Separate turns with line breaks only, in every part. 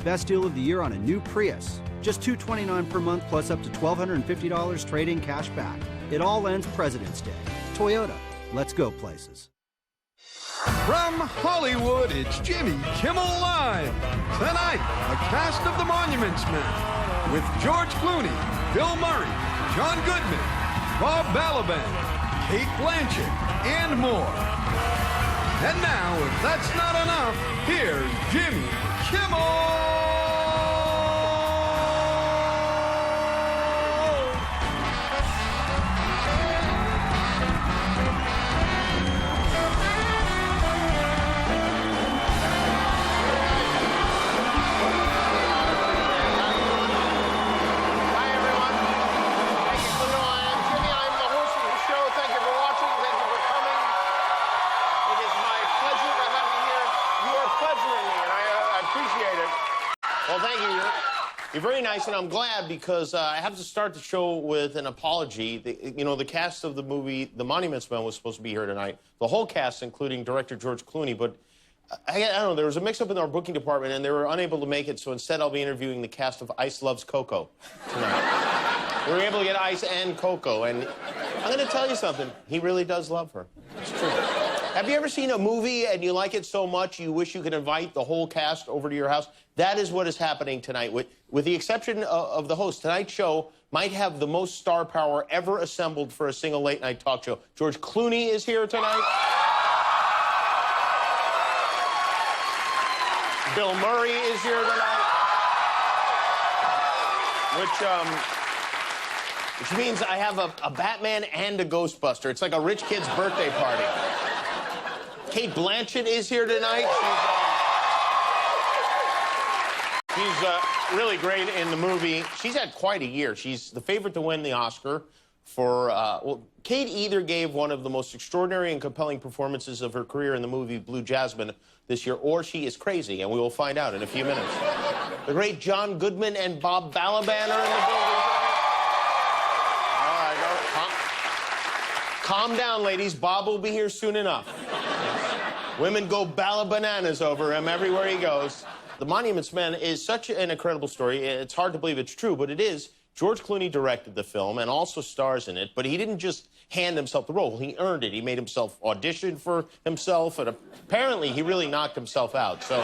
best deal of the year on a new Prius. Just $229 per month plus up to $1,250 trade-in cash back. It all ends President's Day. Toyota, let's go places.
From Hollywood, it's Jimmy Kimmel Live. Tonight, the cast of The Monuments Men with George Clooney, Bill Murray, John Goodman, Bob Balaban, Cate Blanchett, and more. And now, if that's not enough, here's Jimmy Kimmel.
Well, thank you. You're very nice, and I'm glad because I have to start the show with an apology. The cast of the movie The Monuments Men was supposed to be here tonight. The whole cast, including director George Clooney, but I don't know, there was a mix-up in our booking department, and they were unable to make it, so instead I'll be interviewing the cast of Ice Loves Coco tonight. We were able to get Ice and Coco, and I'm going to tell you something. He really does love her. It's true. Have you ever seen a movie and you like it so much you wish you could invite the whole cast over to your house? That is what is happening tonight. With the exception of the host, tonight's show might have the most star power ever assembled for a single late-night talk show. George Clooney is here tonight. Bill Murray is here tonight. Which means I have a Batman and a Ghostbuster. It's like a rich kid's birthday party. Cate Blanchett is here tonight. She's really great in the movie. She's had quite a year. She's the favorite to win the Oscar for, Cate either gave one of the most extraordinary and compelling performances of her career in the movie Blue Jasmine this year, or she is crazy, and we will find out in a few minutes. The great John Goodman and Bob Balaban are in the building. All right, calm down, ladies. Bob will be here soon enough. Women go bananas over him everywhere he goes. The Monuments Men is such an incredible story. It's hard to believe it's true, but it is. George Clooney directed the film and also stars in it, but he didn't just hand himself the role. He earned it. He made himself audition for himself, and apparently he really knocked himself out. So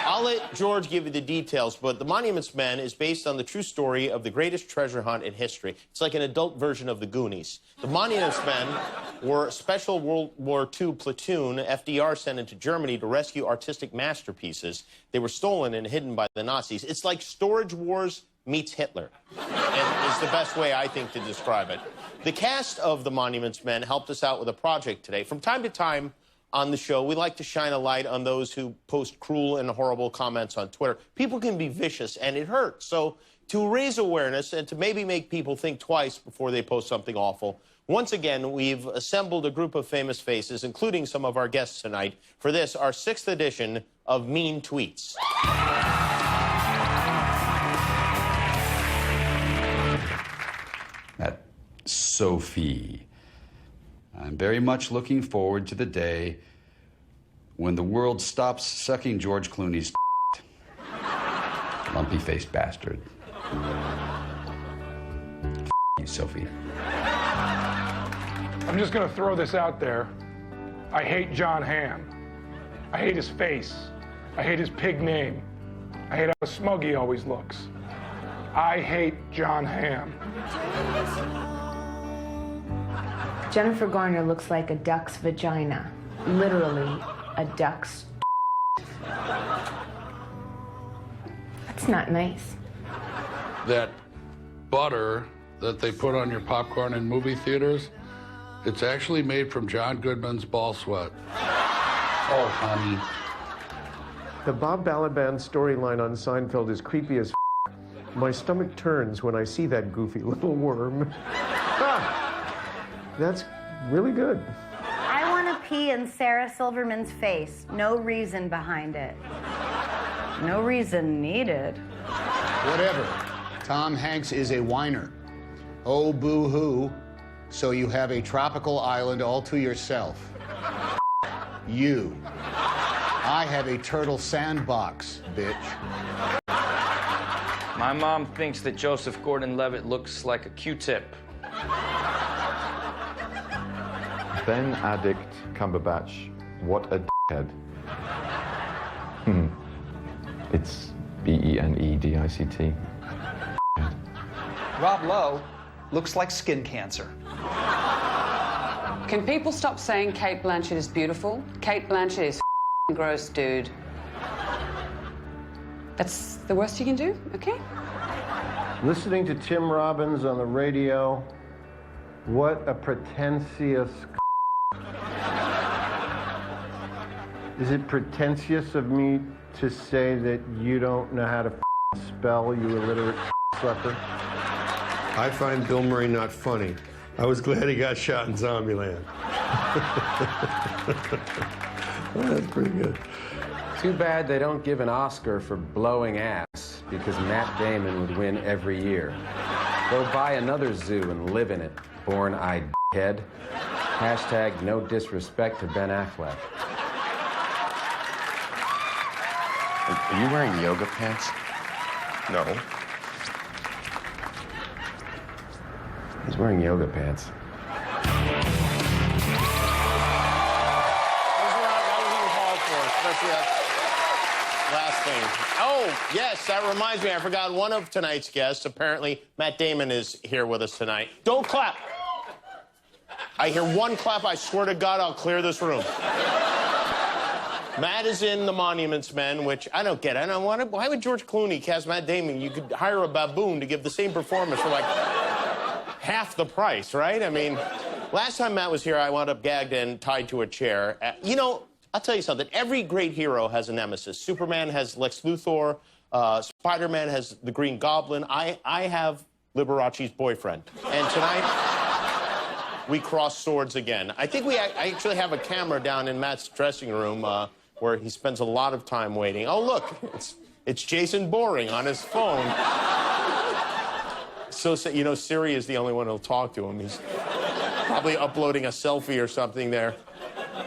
I'll let George give you the details, but The Monuments Men is based on the true story of the greatest treasure hunt in history. It's like an adult version of the Goonies. The Monuments Men were a special World War II platoon FDR sent into Germany to rescue artistic masterpieces. They were stolen and hidden by the Nazis. It's like Storage Wars meets Hitler, and is the best way, I think, to describe it. The cast of The Monuments Men helped us out with a project today. From time to time on the show, we like to shine a light on those who post cruel and horrible comments on Twitter. People can be vicious, and it hurts. So to raise awareness and to maybe make people think twice before they post something awful, once again, we've assembled a group of famous faces, including some of our guests tonight, for this, our 6th edition of Mean Tweets.
At Sophie, I'm very much looking forward to the day when the world stops sucking George Clooney's lumpy-faced bastard. You, Sophie.
I'm just gonna throw this out there. I hate John Hamm. I hate his face. I hate his pig name. I hate how smug he always looks. I hate John Hamm.
Jennifer Garner looks like a duck's vagina. Literally, a duck's. That's not nice.
That butter that they put on your popcorn in movie theaters, it's actually made from John Goodman's ball sweat.
Oh, honey.
The Bob Balaban storyline on Seinfeld is creepy as f***. My stomach turns when I see that goofy little worm. That's really good.
I want to pee in Sarah Silverman's face. No reason behind it. No reason needed.
Whatever. Tom Hanks is a whiner. Oh, boo-hoo. So you have a tropical island all to yourself. You. I have a turtle sandbox, bitch.
My mom thinks that Joseph Gordon-Levitt looks like a Q-tip.
Benedict Cumberbatch, what a dickhead. It's Benedict.
Rob Lowe looks like skin cancer.
Can people stop saying Cate Blanchett is beautiful? Cate Blanchett is gross, dude. That's the worst you can do, okay?
Listening to Tim Robbins on the radio, what a pretentious. Is it pretentious of me to say that you don't know how to spell, you illiterate sucker?
I find Bill Murray not funny. I was glad he got shot in Zombieland. Well, that's pretty good.
Too bad they don't give an Oscar for blowing ass, because Matt Damon would win every year. Go buy another zoo and live in it, born-eyed head. Hashtag no disrespect to Ben Affleck.
Are you wearing yoga pants?
No. He's wearing yoga pants.
Last thing. Oh, yes, that reminds me. I forgot one of tonight's guests. Apparently, Matt Damon is here with us tonight. Don't clap. I hear one clap. I swear to God, I'll clear this room. Matt is in The Monuments Men, which I don't get. I don't want to. Why would George Clooney cast Matt Damon? You could hire a baboon to give the same performance for like half the price, right? I mean, last time Matt was here, I wound up gagged and tied to a chair. You know, I'll tell you something. Every great hero has a nemesis. Superman has Lex Luthor. Spider-Man has the Green Goblin. I have Liberace's boyfriend. And tonight, we cross swords again. I think I actually have a camera down in Matt's dressing room where he spends a lot of time waiting. Oh, look, it's Jason Boring on his phone. So, you know, Siri is the only one who'll talk to him. He's probably uploading a selfie or something there.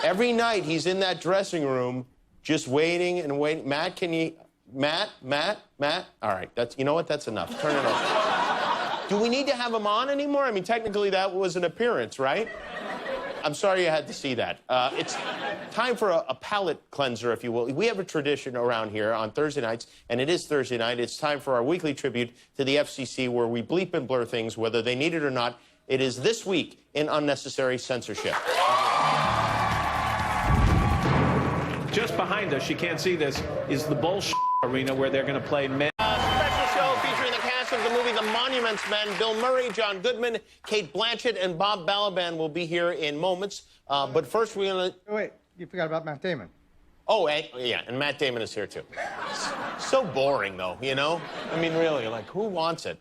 Every night, he's in that dressing room just waiting and waiting. Matt, can you... Matt? All right, you know what? That's enough. Turn it off. Do we need to have him on anymore? I mean, technically, that was an appearance, right? I'm sorry you had to see that. It's time for a palate cleanser, if you will. We have a tradition around here on Thursday nights, and it is Thursday night. It's time for our weekly tribute to the FCC, where we bleep and blur things, whether they need it or not. It is This Week in Unnecessary Censorship.
Just behind us, you can't see this, is the bullshit arena where they're going to play men.
Special show featuring the cast of the movie The Monuments Men. Bill Murray, John Goodman, Cate Blanchett, and Bob Balaban will be here in moments. But first, we're going to...
Wait, you forgot about Matt Damon.
Oh, yeah, and Matt Damon is here, too. So boring, though, you know? I mean, really, like, who wants it?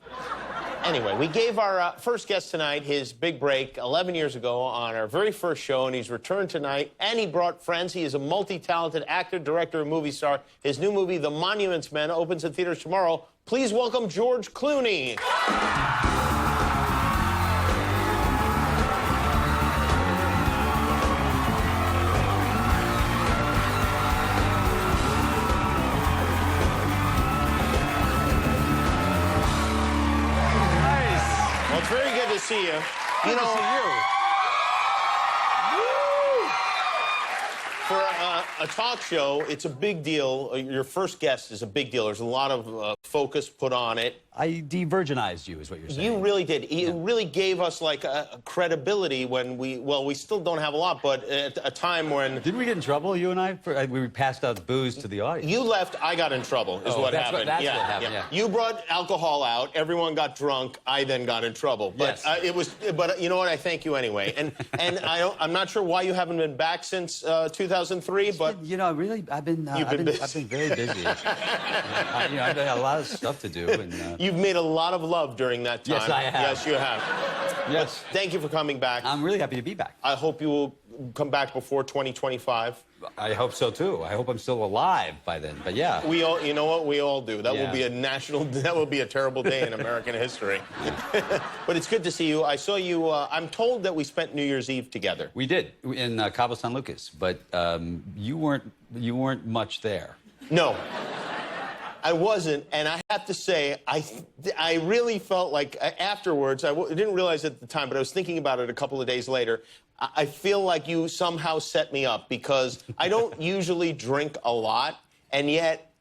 Anyway, we gave our first guest tonight his big break 11 years ago on our very first show, and he's returned tonight, and he brought friends. He is a multi-talented actor, director, and movie star. His new movie, The Monuments Men, opens in theaters tomorrow. Please welcome George Clooney. Very good to see you.
Good to see you.
For a talk show, it's a big deal. Your first guest is a big deal. There's a lot of focus put on it.
I de-virginized you, is what you're saying.
You really did. You really gave us, like, a credibility when we still don't have a lot, but at a time when...
Didn't we get in trouble, you and I? We passed out booze to the audience.
You left, I got in trouble, is what happened.
That's what happened, yeah.
You brought alcohol out, everyone got drunk, I then got in trouble. But
yes.
But you know what, I thank you anyway. And I'm not sure why you haven't been back since 2003, but...
You know, really, I've been very busy. I've had a lot of stuff to do. And,
You've made a lot of love during that time.
Yes, I have.
Yes, you have.
Yes.
But thank you for coming back.
I'm really happy to be back.
I hope you will come back before 2025?
I hope so too. I hope I'm still alive by then. But yeah,
we all, you know what, we all do. That
Yeah.
will be a national. That will be a terrible day in American history. But it's good to see you. I saw you. I'm told that we spent New Year's Eve together.
we did in Cabo San Lucas, but you weren't much there.
No, I wasn't, and I have to say, I really felt like afterwards. I didn't realize it at the time, but I was thinking about it a couple of days later. I feel like you somehow set me up because I don't usually drink a lot, and yet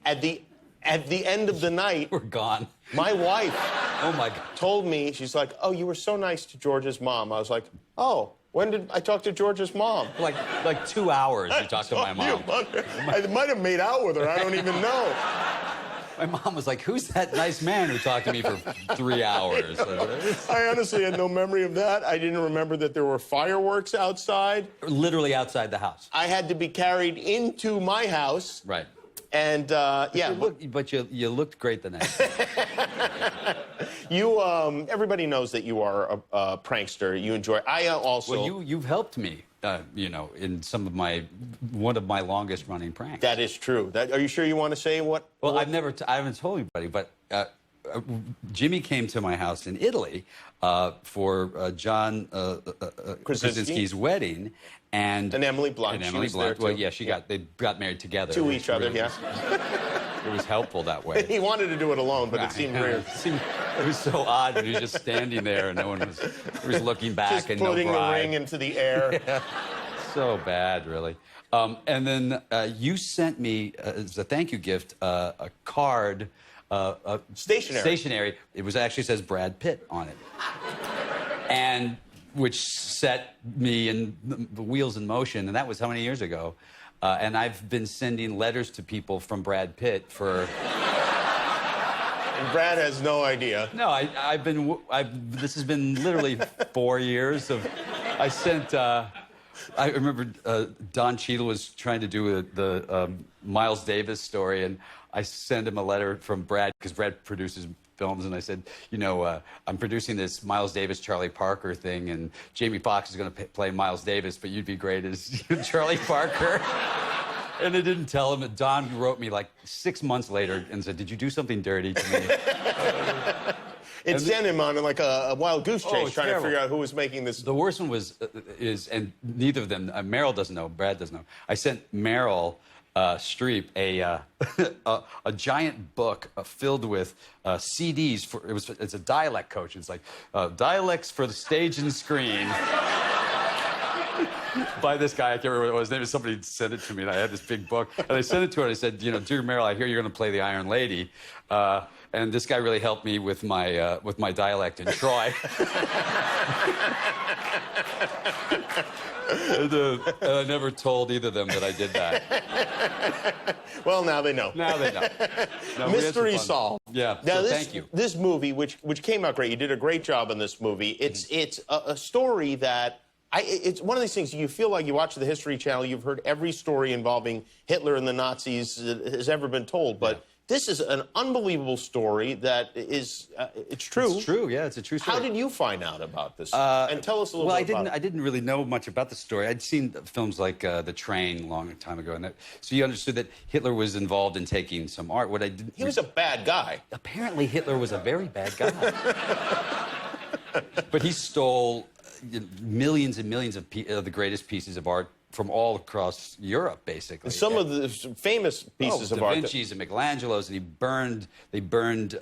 at the end of the night,
we're gone.
My wife,
oh my God,
told me, she's like, "Oh, you were so nice to George's mom." I was like, "Oh, when did I talk to George's mom?"
Like 2 hours you talked to my mom.
I might have made out with her. I don't even know.
My mom was like, "Who's that nice man who talked to me for 3 hours?"
I honestly had no memory of that. I didn't remember that there were fireworks outside.
Literally outside the house.
I had to be carried into my house.
Right.
And yeah,
but you looked great the next day.
You everybody knows that you are a prankster. You enjoy. I also.
Well, you've helped me. In one of my longest running pranks.
That is true. Are you sure you want to say what?
Well, I haven't told anybody, but Jimmy came to my house in Italy for John Krasinski's wedding, and
Emily Blunt.
Emily Blunt. Well, yeah, they got married together.
To each other, yeah.
It was helpful that way.
He wanted to do it alone, but it seemed weird.
It was so odd when he was just standing there and no one was looking back
just
and no bride.
Putting the ring into the air.
Yeah. So bad, really. And then you sent me, as a thank you gift, a card.
Stationary.
It actually says Brad Pitt on it. And which set me in the wheels in motion. And that was how many years ago? And I've been sending letters to people from Brad Pitt for...
And Brad has no idea.
No, this has been literally 4 years of... I sent... I remember Don Cheadle was trying to do the Miles Davis story, and I sent him a letter from Brad, because Brad produces films, and I said, I'm producing this Miles Davis, Charlie Parker thing, and Jamie Foxx is going to play Miles Davis, but you'd be great as Charlie Parker. And I didn't tell him. Don wrote me like 6 months later and said, "Did you do something dirty to me?"
It sent him on like a wild goose chase trying to figure out who was making this.
The worst one and neither of them, Meryl doesn't know, Brad doesn't know. I sent Meryl Streep a giant book filled with CDs it's a dialect coach. It's like dialects for the stage and screen. By this guy, I can't remember what it was. Maybe somebody sent it to me, and I had this big book. And I sent it to her, and I said, "Dear Meryl, I hear you're going to play the Iron Lady." And this guy really helped me with my dialect in Troy. And I never told either of them that I did that.
Well, now they know.
Now they know. No,
Mystery solved.
Yeah.
Now,
thank you.
This movie, which came out great, you did a great job on this movie. It's a story that it's one of these things. You feel like you watch the History Channel. You've heard every story involving Hitler and the Nazis that has ever been told, but. Yeah. This is an unbelievable story that is, it's true.
It's true, yeah, it's a true story.
How did you find out about this? And tell us a little bit about it.
I didn't really know much about the story. I'd seen films like The Train a long time ago, and so you understood that Hitler was involved in taking some art.
He was a bad guy.
Apparently Hitler was a very bad guy. But he stole millions and millions of the greatest pieces of art from all across Europe, basically.
Some of the famous pieces of art.
Da Vinci's and Michelangelo's, and they burned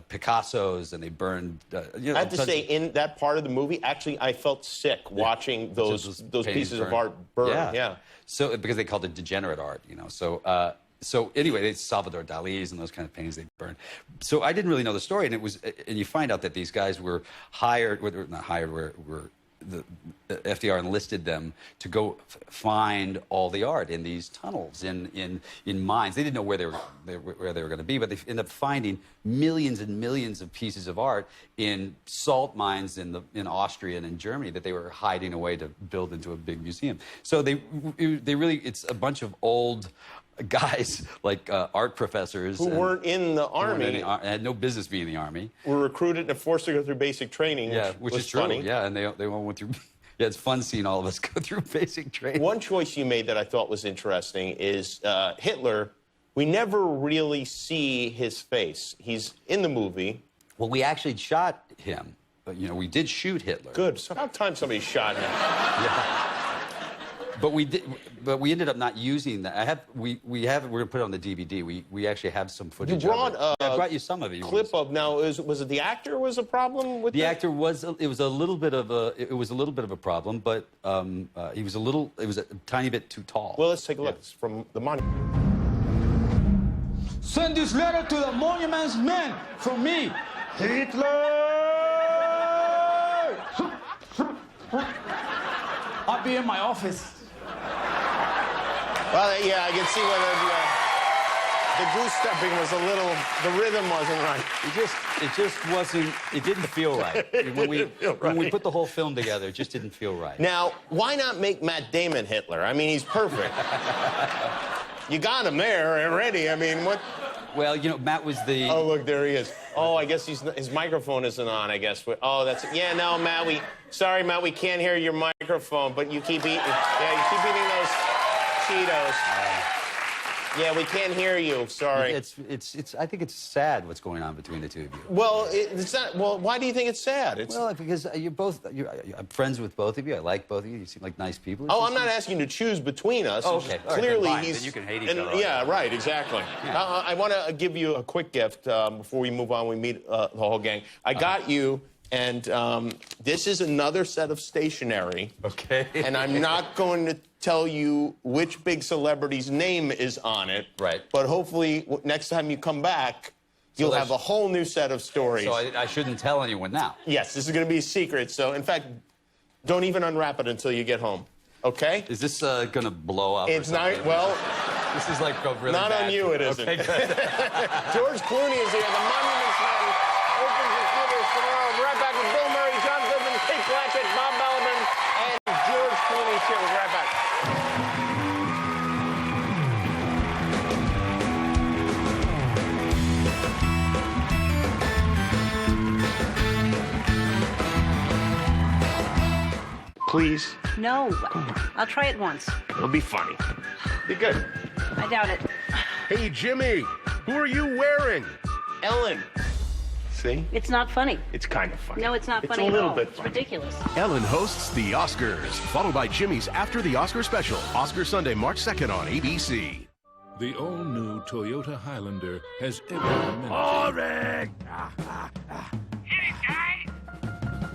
Picasso's, and they burned.
I have to say, in that part of the movie, actually, I felt sick watching those pieces of art burn. Yeah.
So because they called it degenerate art, So anyway, it's Salvador Dali's and those kind of paintings they burned. So I didn't really know the story, and you find out that these guys were hired, not hired, were the FDR enlisted them to go find all the art in these tunnels, in mines. They didn't know where they were going to be, but they ended up finding millions and millions of pieces of art in salt mines in Austria and in Germany that they were hiding away to build into a big museum. So they really, it's a bunch of old guys like art professors
who weren't in the army,
had no business being in the army,
were recruited and forced to go through basic training.
Yeah, which is true.
Funny.
Yeah, and they all went through Yeah, it's fun seeing all of us go through basic training.
One choice you made that I thought was interesting is Hitler. We never really see his face. He's in the movie.
Well, we actually shot him. But, you know, we did shoot Hitler.
Good. So about time somebody shot him.
Yeah. But we did. But we ended up not using that. We're gonna put it on the DVD. We actually have some footage.
You brought.
Of it. I brought you some of it.
Clip of now. Was it the actor was a problem with
the
that?
actor? It was a little bit of a problem, but he was a tiny bit too tall.
Well, let's take a look. It's from the monument.
Send this letter to the Monuments Men from me, Hitler. I'll be in my office.
Well, yeah, I can see whether the goose stepping was a little, the rhythm wasn't right.
It just wasn't. It didn't feel right. When we put the whole film together, it just didn't feel right.
Now, why not make Matt Damon Hitler? I mean, he's perfect. You got him there already. I mean, what?
Well, you know, Matt was the...
Oh, look, there he is. Oh, I guess his microphone isn't on, I guess. Oh, that's... Yeah, no, Matt, sorry, Matt, we can't hear your microphone, but you keep eating... Yeah, you keep eating those Cheetos. Yeah, we can't hear you. Sorry.
I think it's sad what's going on between the two of you.
Well, it's not... Well, why do you think it's sad?
Well, because I'm friends with both of you. I like both of you. You seem like nice people.
I'm not asking you to choose between us.
Oh, okay.
Clearly,
then you can hate each other.
Yeah, right, exactly.
Yeah.
I want to give you a quick gift before we move on. We meet the whole gang. I got you... And this is another set of stationery.
Okay.
And I'm not going to tell you which big celebrity's name is on it.
Right.
But hopefully, next time you come back, you'll have a whole new set of stories.
So I shouldn't tell anyone now.
Yes, this is going to be a secret. So, in fact, don't even unwrap it until you get home. Okay?
Is this going to blow up?
It's not. Well,
this is like really
not
bad.
on you. It isn't.
Okay, good.
George Clooney is here. The Monuments Men opens his theaters tomorrow. We're right back with Bill Murray, John Goodman, Cate Blanchett, Bob Balaban, and George Clooney's here. We'll be right back. Please.
No. I'll try it once.
It'll be funny. Be good.
I doubt it.
Hey, Jimmy, who are you wearing?
Ellen. See?
It's not funny.
It's kind of funny.
No, it's not funny
a little
at all.
bit
It's
funny.
ridiculous.
Ellen hosts the Oscars, followed by Jimmy's After the Oscar Special, Oscar Sunday, March 2nd on ABC.
The all-new Toyota Highlander has every amenity.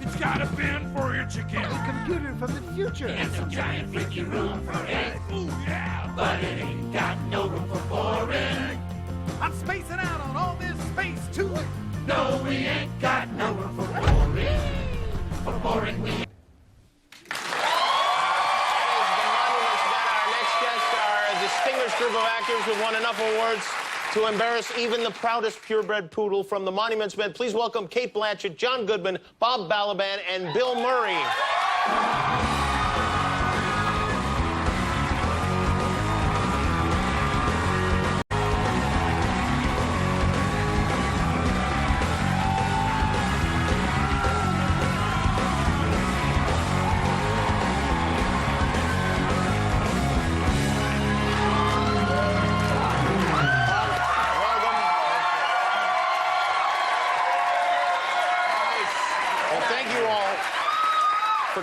It's got a bin for your chicken.
A computer from the future.
And some giant freaky room for eggs. Ooh, yeah. But it ain't got no room for boring. I'm spacing out on all this space, too. No, we ain't got no room for boring. For boring, we...
Distinguished group of actors who won enough awards to embarrass even the proudest purebred poodle from the Monuments Men. Please welcome Cate Blanchett, John Goodman, Bob Balaban, and Bill Murray.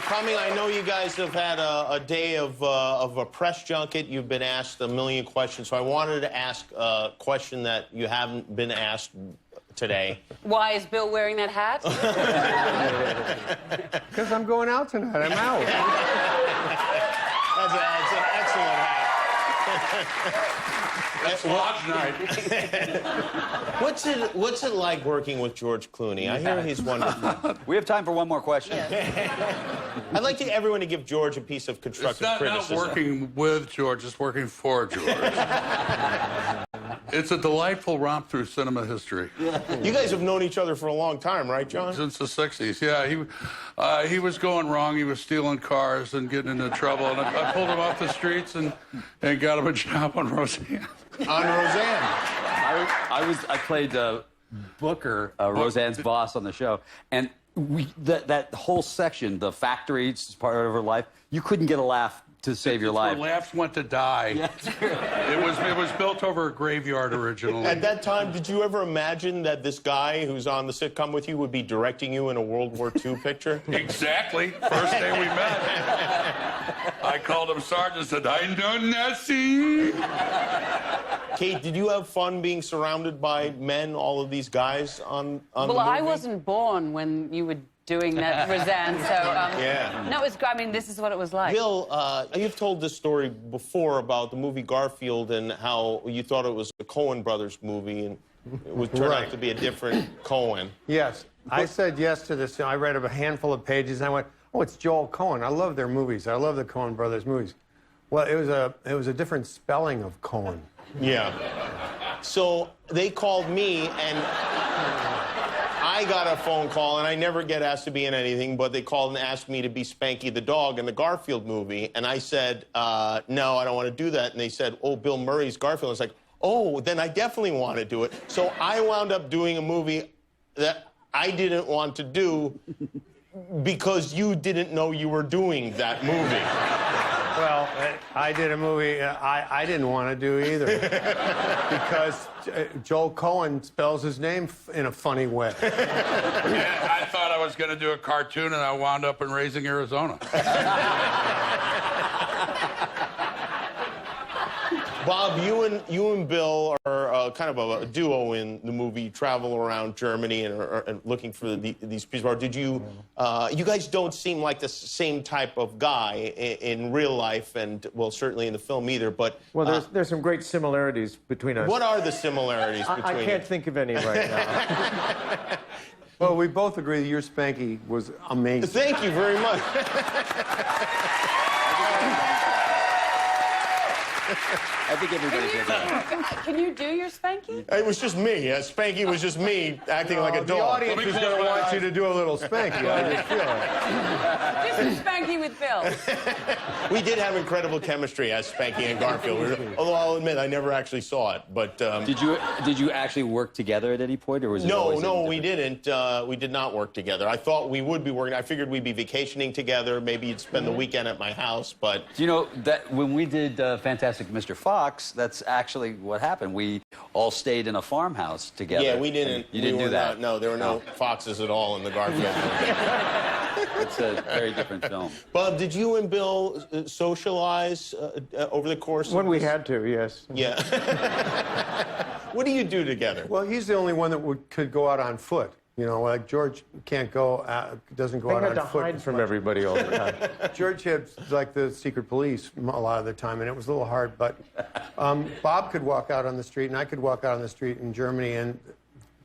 Coming. I know you guys have had a day of a press junket. You've been asked a million questions, so I wanted to ask a question that you haven't been asked today.
Why is Bill wearing that hat?
Because I'm going out tonight. I'm out.
That's an excellent hat.
It's lodge night.
What's it like working with George Clooney? I hear he's wonderful.
We have time for one more question.
I'd like everyone to give George a piece of constructive criticism.
Not working with George, it's working for George. It's a delightful romp through cinema history.
You guys have known each other for a long time, right, John?
Since the 60s, yeah. He was going wrong. He was stealing cars and getting into trouble. And I pulled him off the streets and got him a job on Roseanne.
On Roseanne.
I played Booker, Roseanne's boss on the show. And that whole section, the factory, it's part of her life, you couldn't get a laugh to save your life.
Where laughs went to die. It was built over a graveyard originally.
At that time, did you ever imagine that this guy who's on the sitcom with you would be directing you in a World War II picture?
Exactly. First day we met. I called him Sergeant and said, I know nothing.
Kate, did you have fun being surrounded by men, all of these guys on the movie?
Well, I wasn't born when you were doing that, Roseanne, so...
Yeah.
No, I mean, this is what it was like.
Bill, you've told this story before about the movie Garfield and how you thought it was a Coen Brothers movie, and it would turn out to be a different Coen.
Yes. I said yes to this. I read a handful of pages, and I went, oh, it's Joel Coen. I love their movies. I love the Coen Brothers movies. Well, it was a different spelling of Coen.
Yeah. So they called me, and I got a phone call, and I never get asked to be in anything, but they called and asked me to be Spanky the dog in the Garfield movie, and I said, no, I don't want to do that. And they said, oh, Bill Murray's Garfield. I was like, oh, then I definitely want to do it. So I wound up doing a movie that I didn't want to do because you didn't know you were doing that movie.
Well, I did a movie I didn't want to do either because Joel Coen spells his name in a funny way.
Yeah, I thought I was going to do a cartoon, and I wound up in Raising Arizona.
Bob, you and Bill are kind of a duo in the movie. You travel around Germany and are looking for these people. Did you? You guys don't seem like the same type of guy in real life, and well, certainly in the film either. But
well, there's some great similarities between us.
What are the similarities between?
I can't think of any right now.
Well, we both agree that your Spanky was amazing.
Thank you very much.
I think everybody did that.
Can you do your Spanky?
It was just me. Spanky was just me acting like a dog.
The audience is going to want you to do a little Spanky. I just feel it.
Just a Spanky with Bill.
We did have incredible chemistry as Spanky and Garfield. Although I'll admit I never actually saw it. But
did you actually work together at any point, or was it?
No, we didn't. We did not work together. I thought we would be working. I figured we'd be vacationing together. Maybe you'd spend the weekend at my house. But
do you know that when we did Fantastic Mr. Fox, that's actually what happened. We all stayed in a farmhouse together.
Yeah, we didn't.
You didn't do that.
Not, no, there were no foxes at all in the Garfield movie.
It's a very different film.
Bob, did you and Bill socialize over the course?
When
of
we had to, yes.
Yeah. What do you do together?
Well, he's the only one that could go out on foot. You know, like George can't go, doesn't go out on foot.
I had to hide from everybody all the time.
George had like the secret police a lot of the time, and it was a little hard. But Bob could walk out on the street, and I could walk out on the street in Germany, and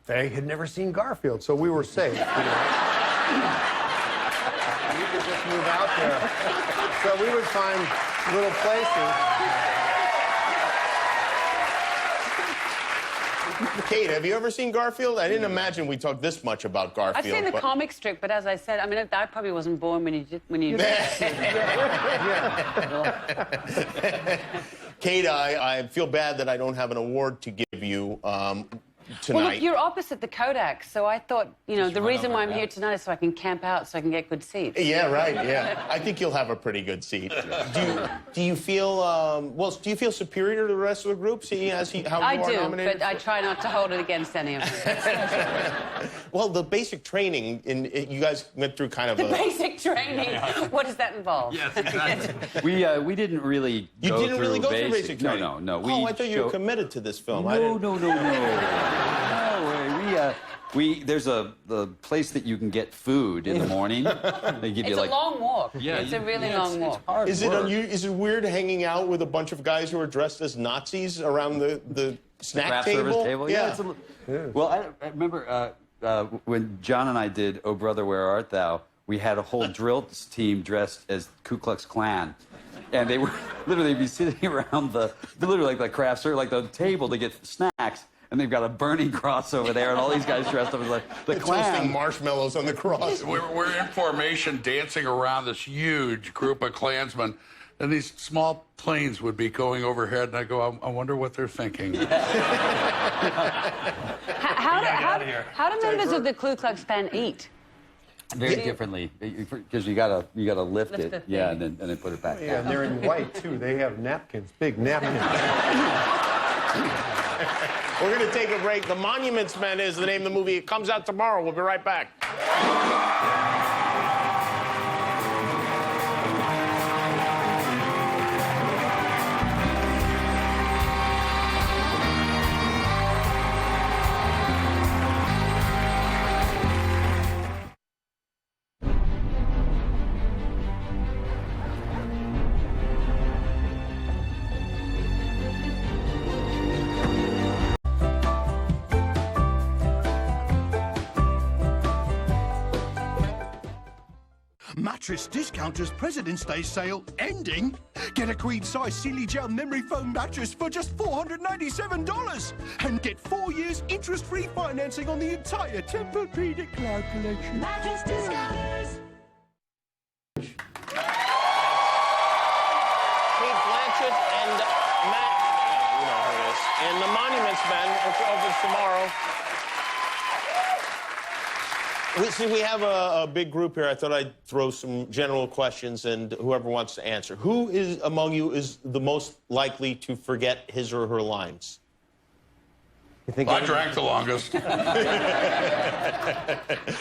they had never seen Garfield, so we were safe. You know? We could just move out there. So we would find little places.
Kate, have you ever seen Garfield? I didn't imagine we talked this much about Garfield.
I've seen the comic strip, but as I said, I mean, I probably wasn't born when you did.
Kate, I feel bad that I don't have an award to give you tonight.
Well, look, you're opposite the Kodak, so I thought, you know, the reason why I'm here tonight is so I can camp out, so I can get good seats.
Yeah, right. Yeah, I think you'll have a pretty good seat. Do you feel do you feel superior to the rest of the group, seeing how you are nominated?
But I try not to hold it against any of them.
Well, the basic training, you guys went through kind of
the basic training. What does that involve?
Yes, exactly. we didn't really.
You didn't really go through basic training.
No.
Oh, I thought you were committed to this film.
No. There's the place that you can get food in the morning. They give you
a long walk.
Yeah,
it's a really long walk.
It's hard work.
Is it weird hanging out with a bunch of guys who are dressed as Nazis around the snack table?
Yeah. Well, I remember when John and I did "Oh Brother, Where Art Thou?" We had a whole drill team dressed as Ku Klux Klan. And they were literally be sitting around literally like craft service, like the table to get snacks. And they've got a burning cross over there, and all these guys dressed up as like the Klan.
Toasting marshmallows on the cross.
We're in formation, dancing around this huge group of Klansmen, and these small planes would be going overhead, and I go, I wonder what they're thinking.
Yeah. How do members of the Ku Klux Klan eat?
very differently because you gotta lift
Lift the
it, yeah,
thing.
and then put it back
Yeah, and
down.
they're in white, too. They have napkins, big napkins.
We're going to take a break. The Monuments Men is the name of the movie. It comes out tomorrow. We'll be right back.
Mattress Discounters President's Day sale ending? Get a queen-size Sealy Gel memory foam mattress for just $497 and get 4 years interest-free financing on the entire Tempur-Pedic Cloud collection. Mattress Discounters.
Cate Blanchett and Matt, you know who it is, and the Monuments Men, which opens tomorrow. We have a big group here. I thought I'd throw some general questions, and whoever wants to answer. Who is among you is the most likely to forget his or her lines?
You think
I drank the longest.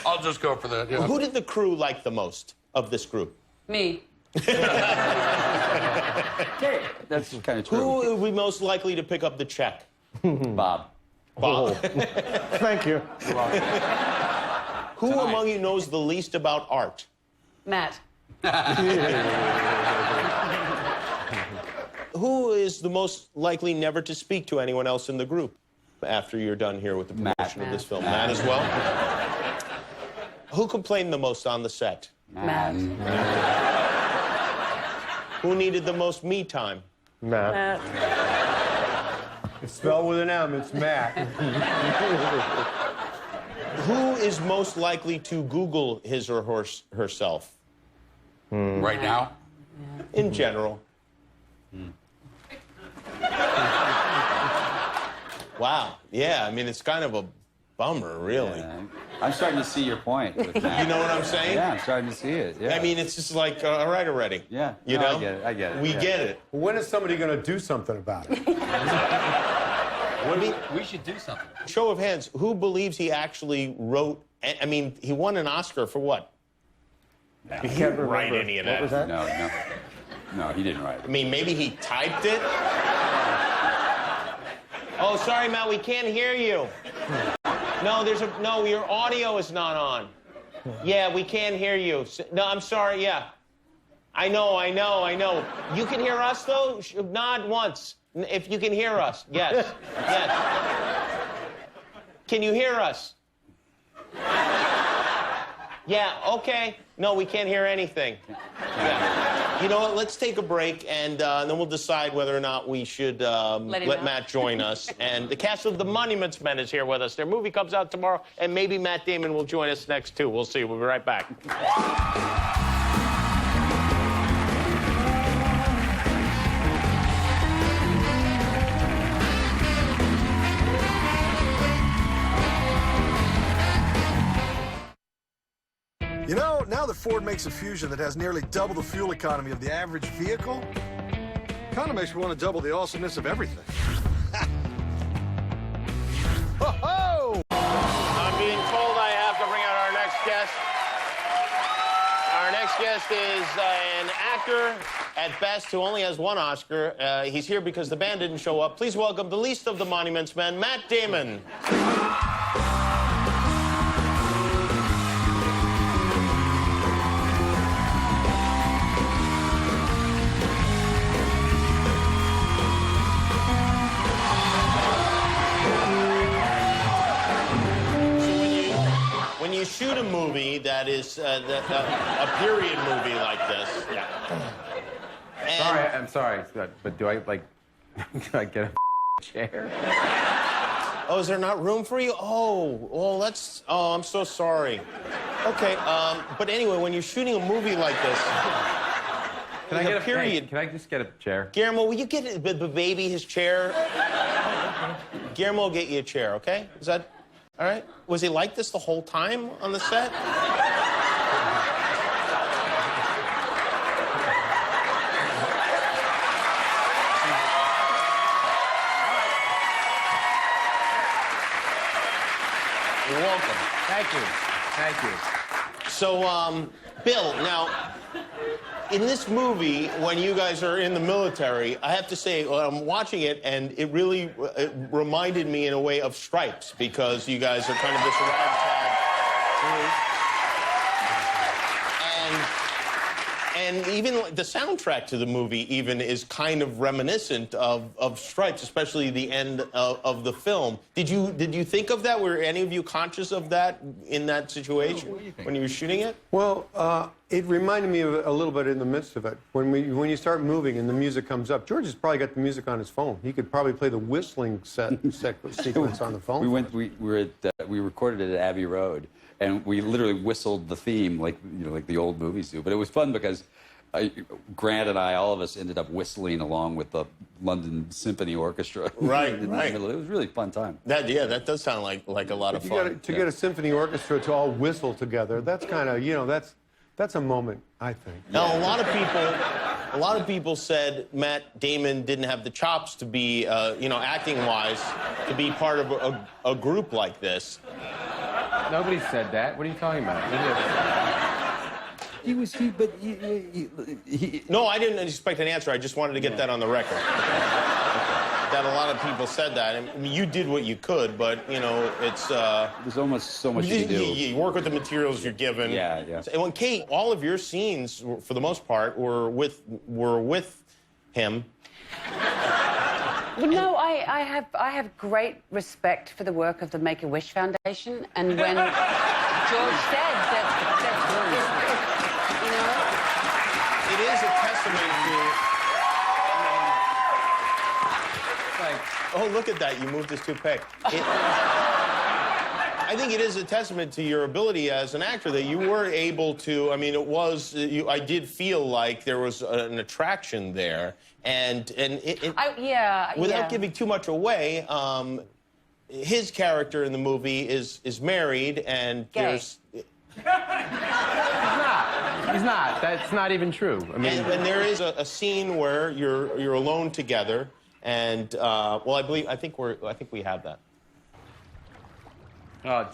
I'll just go for that, yeah.
Who did the crew like the most of this group?
Me.
That's kind of true.
Who would be most likely to pick up the check?
Bob.
Bob.
Thank you.
Who among you knows the least about art?
Matt.
Who is the most likely never to speak to anyone else in the group after you're done here with the promotion of this film? Matt as well? Who complained the most on the set?
Matt.
Who needed the most me time?
Matt. It's spelled with an M. It's Matt.
Who is most likely to Google his or herself?
Right now?
In general. Wow. Yeah, I mean, it's kind of a bummer, really.
Yeah. I'm starting to see your point with that.
You know what I'm saying?
Yeah, I'm starting to see it. Yeah.
I mean, it's just like, all right already.
Yeah.
You
No,
know?
I get it.
We
Yeah.
get it.
When is somebody going to do something about it?
We should do something.
Show of hands, who believes he actually wrote? I mean, he won an Oscar for what?
You
He
can't
didn't write
remember.
any of
What
that.
was that?
No, he didn't write
I
it.
mean, maybe he typed it. Oh, sorry, Matt, we can't hear you. No, your audio is not on. Yeah, we can't hear you. No, I'm sorry, yeah. I know. You can hear us, though? Nod once. If you can hear us. Yes. Yes. Can you hear us? Yeah, okay. No, we can't hear anything. Yeah. You know what? Let's take a break, and then we'll decide whether or not we should let Matt join us. And the cast of The Monuments Men is here with us. Their movie comes out tomorrow, and maybe Matt Damon will join us next, too. We'll see. We'll be right back.
You know, now that Ford makes a Fusion that has nearly double the fuel economy of the average vehicle, kind of makes me want to double the awesomeness of everything. Ho-ho!
I'm being told I have to bring out our next guest. Our next guest is an actor at best who only has one Oscar. He's here because the band didn't show up. Please welcome the least of the Monuments Men, Matt Damon. When you shoot a movie that is a period movie like this,
I'm sorry, but do I get a chair?
Oh, is there not room for you? Oh, I'm so sorry. Okay, but anyway, when you're shooting a movie like this,
Can I get a
period?
Can I just get a chair?
Guillermo, will you get the baby his chair? Guillermo will get you a chair, okay? Is that all right? Was he like this the whole time on the set? You're welcome.
Thank you. Thank you.
So, Bill, now, in this movie, when you guys are in the military, I have to say, I'm watching it, and it really reminded me in a way of Stripes, because you guys are kind of this ragtag group. And even the soundtrack to the movie even is kind of reminiscent of Stripes, especially the end of the film. Did you think of that? Were any of you conscious of that in that situation when you were shooting it?
Well, it reminded me of a little bit in the midst of it. When you start moving and the music comes up, George has probably got the music on his phone. He could probably play the whistling sequence on the phone.
We recorded it at Abbey Road, and we literally whistled the theme like the old movies do. But it was fun because Grant and I, all of us, ended up whistling along with the London Symphony Orchestra.
Right,
in the
right.
middle. It was really a fun time.
That does sound like a lot of fun.
To get a symphony orchestra to all whistle together, that's kind of, that's a moment, I think.
Now, a lot of people said Matt Damon didn't have the chops to be, acting-wise, to be part of a group like this.
Nobody said that. What are you talking about?
No, I didn't expect an answer. I just wanted to get that on the record. That a lot of people said that. I mean, you did what you could, but, it's...
There's almost so much you can do.
You work with the materials you're given.
Yeah.
And when Cate, all of your scenes, for the most part, were with him.
Well, no, I have great respect for the work of the Make-A-Wish Foundation, and when George said that
it is a testament to. Oh, look at that! You moved his toupee. I think it is a testament to your ability as an actor that you were able to. I mean, I did feel like there was an attraction there, without giving too much away, his character in the movie is married and
gay.
there's.
He's not. That's not even true. I mean,
and there is a scene where you're alone together, and I think we have that.
Oh,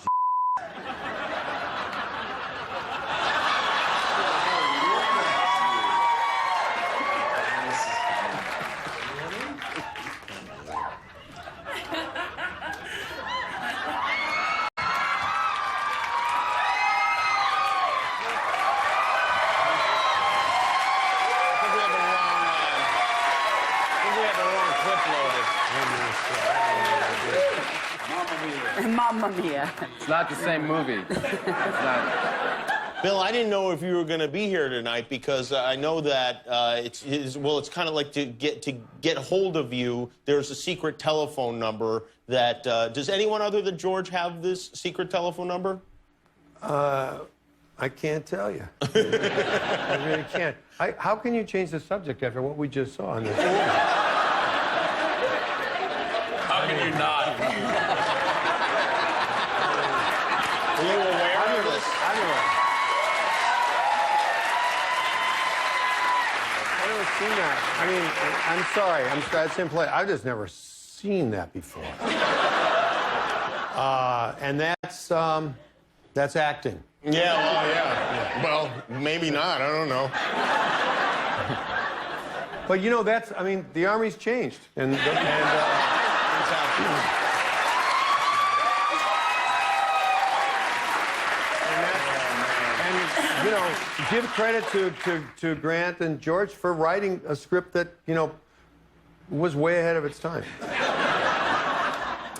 Mamma Mia.
It's not the same movie. It's not.
Bill, I didn't know if you were going to be here tonight because I know that it's kind of like to get hold of you. There's a secret telephone number that does anyone other than George have this secret telephone number?
I can't tell you. I really can't. How can you change the subject after what we just saw on this movie?
How can you not?
Were you aware of this?
I've never seen that. I mean, I'm sorry. I didn't play. I've just never seen that before. And that's acting.
Yeah, well, yeah. Well, maybe not. I don't know.
But the Army's changed. Give credit to Grant and George for writing a script that, was way ahead of its time.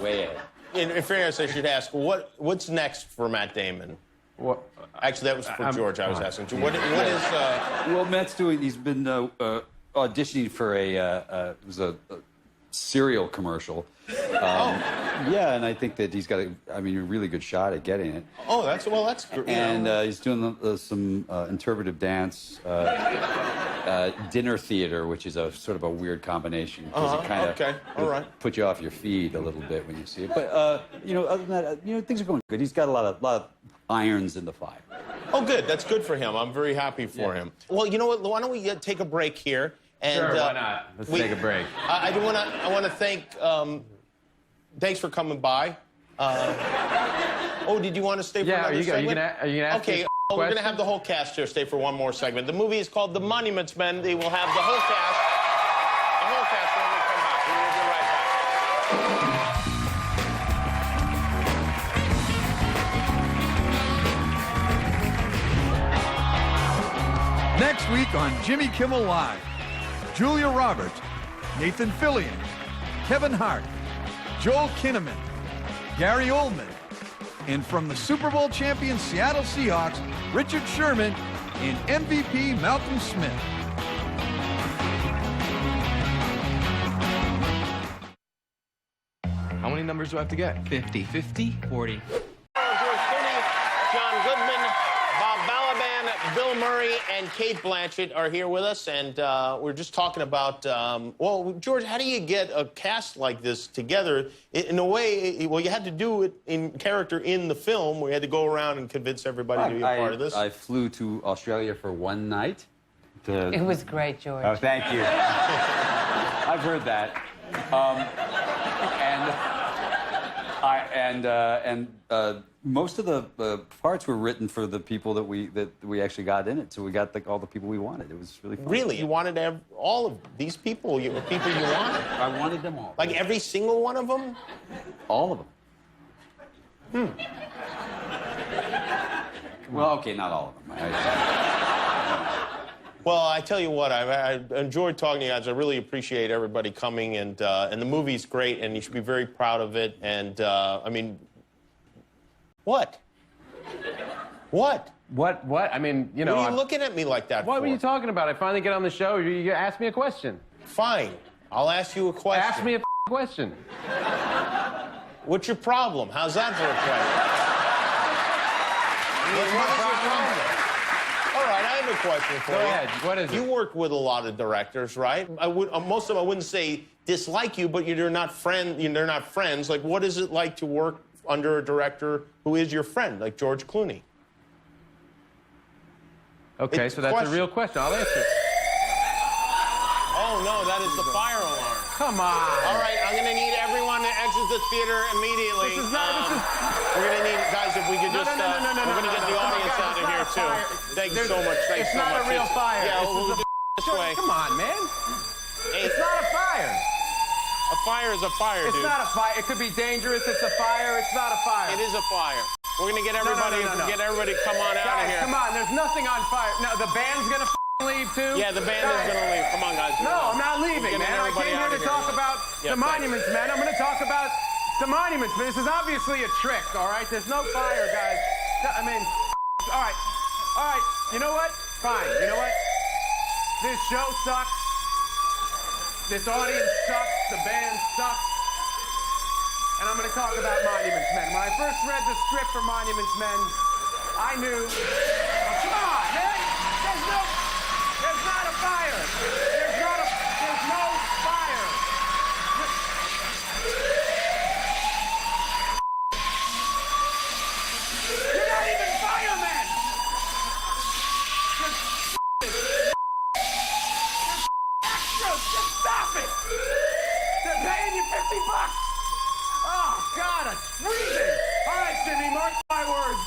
Way ahead.
In fairness, I should ask, what's next for Matt Damon?
What?
Actually, that was for George. I was asking. What is?
Well, Matt's doing. He's been auditioning for it was a cereal commercial. Yeah, and I think that he's got a really good shot at getting it.
Oh, that's good.
And he's doing some interpretive dance, dinner theater, which is a sort of a weird combination because it kind of
all right.
put you off your feet a little bit when you see it. But other than that, things are going good. He's got a lot of irons in the fire.
Oh, good. That's good for him. I'm very happy for him. Well, you know what? Why don't we take a break here? And,
sure, why not? Let's take a break.
I want to thank. Thanks for coming by. Oh, did you want to stay for
Yeah,
another segment?
are you gonna ask
Okay,
me a
we're going to
question?
have the whole cast here stay for one more segment. The movie is called The Monuments Men. They will have the whole cast. The whole cast when we come back. We will be right back.
Next week on Jimmy Kimmel Live, Julia Roberts, Nathan Fillion, Kevin Hart, Joel Kinnaman, Gary Oldman, and from the Super Bowl champion Seattle Seahawks, Richard Sherman and MVP Malcolm Smith.
How many numbers do I have to get?
50.
50? 40.
George Clooney, John Goodman, Bob Balaban, Bill Murray, and Cate Blanchett are here with us, and we're just talking about, well, George, how do you get a cast like this together? In a way, well, you had to do it in character in the film, where you had to go around and convince everybody to be a part of this.
I flew to Australia for one night.
It was great, George.
Oh, thank you. I've heard that. Most of the parts were written for the people that we actually got in it. So we got all the people we wanted. It was really fun.
Really? You wanted to have all of these people? People you wanted?
I wanted them all.
Like every single one of them?
All of them. Well, okay, not all of them.
Well, I tell you what, I enjoyed talking to you guys. I really appreciate everybody coming, and the movie's great, and you should be very proud of it. And I mean, what? What?
What? I mean, you know.
What are you looking at me like that
What
for?
were you talking about? I finally get on the show. You ask me a question.
Fine. I'll ask you a question.
Ask me a question.
What's your problem? How's that for a question? What is your problem? All right, I have a question for you.
Go ahead. What is it?
You work with a lot of directors, right? Most of them I wouldn't say dislike you, but they're not friends. Like, what is it like to work under a director who is your friend, like George Clooney?
Okay, so that's a real question. I'll answer it.
Oh, no, that is the fire alarm.
Come on.
All right, I'm going to need everyone to exit the theater immediately.
This is not,
We're going to need, guys, if we could just, we're going to get the audience out of here, too. Thank you so much. Thanks so much.
It's not a real fire.
Yeah, we'll do it this way.
Come on, man.
Hey,
It's not a fire.
a fire is a fire, dude.
It's not a fire. It could be dangerous. It's a fire. It's not a fire.
It is a fire. We're going to get everybody, get everybody to come on out of here.
Come on, there's nothing on fire. No, the band's going to leave, too?
Yeah, the band is going to leave. Come on, guys.
No, I'm not leaving, man. I came here to talk about the Monuments Men. I'm going to talk about the Monuments Men. This is obviously a trick, all right? There's no fire, guys. I mean, all right. All right, you know what? Fine. You know what? This show sucks. This audience sucks. The band sucks. And I'm going to talk about Monuments Men. When I first read the script for Monuments Men, I knew, oh, come on, man. There's not a fire. There's no fire. You're not even firemen. Extras, just stop it. They're paying you $50. Oh, God, it's freezing. All right, Jimmy, mark my words.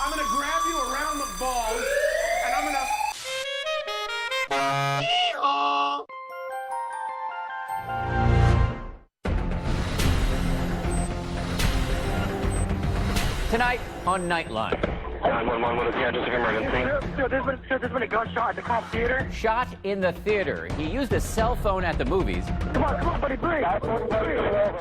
I'm going to grab you around the balls, and I'm going to...
Tonight on Nightline.
911, what is the address of emergency? There's been a gunshot at the Comp Theater.
Shot in the theater. He used a cell phone at the movies.
Come on, buddy, breathe.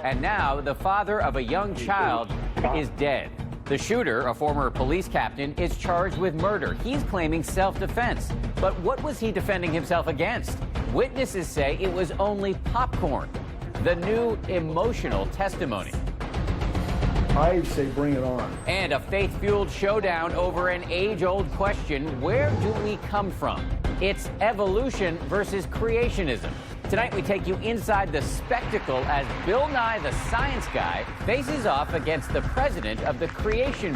And now the father of a young child is dead. The shooter, a former police captain, is charged with murder. He's claiming self-defense. But what was he defending himself against? Witnesses say it was only popcorn. The new emotional testimony.
I say bring it on.
And a faith-fueled showdown over an age-old question: where do we come from? It's evolution versus creationism. Tonight we take you inside the spectacle as Bill Nye the Science Guy faces off against the president of the Creation